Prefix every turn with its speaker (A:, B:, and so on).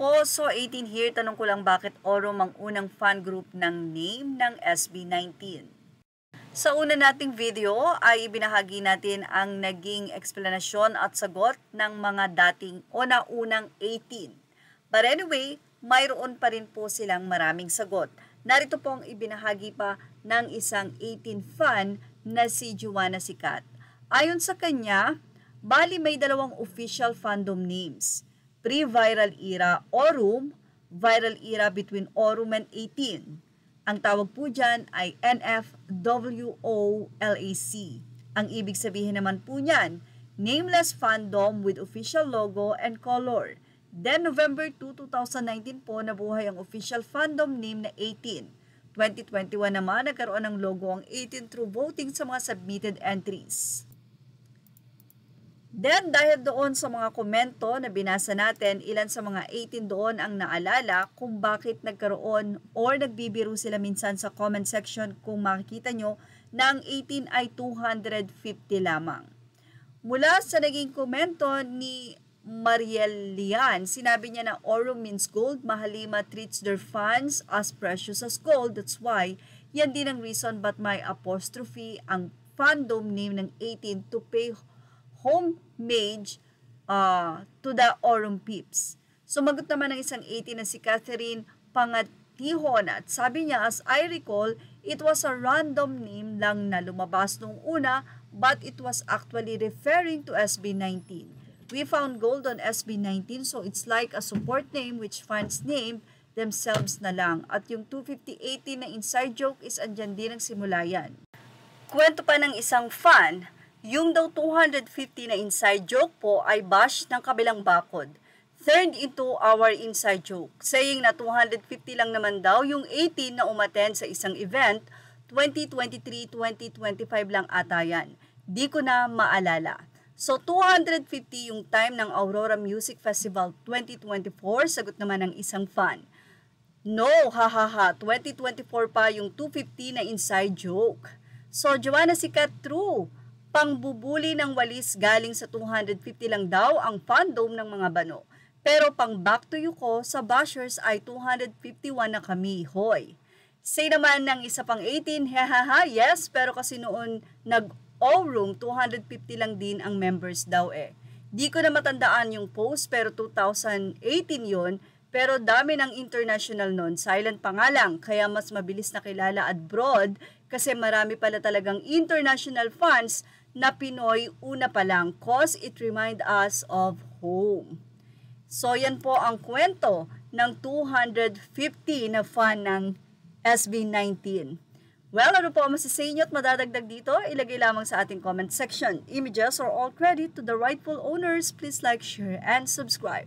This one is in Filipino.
A: po, so 18 here, tanong ko lang bakit Orom ang unang fan group ng name ng SB19? Sa una nating video ay ibinahagi natin ang naging eksplanasyon at sagot ng mga dating o naunang 18. But anyway, mayroon pa rin po silang maraming sagot. Narito pong ibinahagi pa ng isang 18 fan na si Joanna Sikat. Ayon sa kanya, bali may dalawang official fandom names. Pre-viral era Orum, viral era between Orum and 18. Ang tawag po dyan ay NFWOLAC. Ang ibig sabihin naman po niyan, nameless fandom with official logo and color. Then November 2, 2019 po nabuhay ang official fandom name na 18. 2021 naman nagkaroon ng logo ang 18 through voting sa mga submitted entries. Then, dahil doon sa mga komento na binasa natin, ilan sa mga 18 doon ang naalala kung bakit nagkaroon or nagbibiro sila minsan sa comment section kung makikita nyo na ang 18 ay 250 lamang. Mula sa naging komento ni Mariel Lian, sinabi niya na Orum means gold, Mahalima treats their fans as precious as gold, that's why yan din ang reason but may apostrophe ang fandom name ng 18 to pay homage to the Orum peeps. Sumagot naman ng isang 18 na si Catherine Pangatihon at sabi niya, as I recall, it was a random name lang na lumabas nung una but it was actually referring to SB19. We found gold on SB19 so it's like a support name which fans name themselves na lang. At yung 250-18 na inside joke is andyan din ang simula yan. Kwento pa ng isang fan, yung daw 250 na inside joke po ay bash ng kabilang bakod. Turned into our inside joke, saying na 250 lang naman daw yung 18 na umattend sa isang event, 2023-2025 lang ata yan. Di ko na maalala. So 250 yung time ng Aurora Music Festival 2024, sagot naman ng isang fan. No, hahaha, 2024 pa yung 250 na inside joke. So Joanna Sikat, true. Pangbubuli ng walis galing sa 250 lang daw ang fandom ng mga bano. Pero pang back to you ko, sa bashers ay 251 na kami, hoy. Say naman ng isa pang 18, hahaha, yes, pero kasi noon nag-O-room, 250 lang din ang members daw eh. Di ko na matandaan yung post, pero 2018 yon. Pero dami ng international noon, silent pa nga lang, kaya mas mabilis nakilala abroad kasi marami pala talagang international fans na Pinoy una pa lang cause it remind us of home. So yan po ang kwento ng 250 na fan ng SB19. Well, ano po ang masasay nyo at madadagdag dito? Ilagay lamang sa ating comment section. Images or all credit to the rightful owners. Please like, share, and subscribe.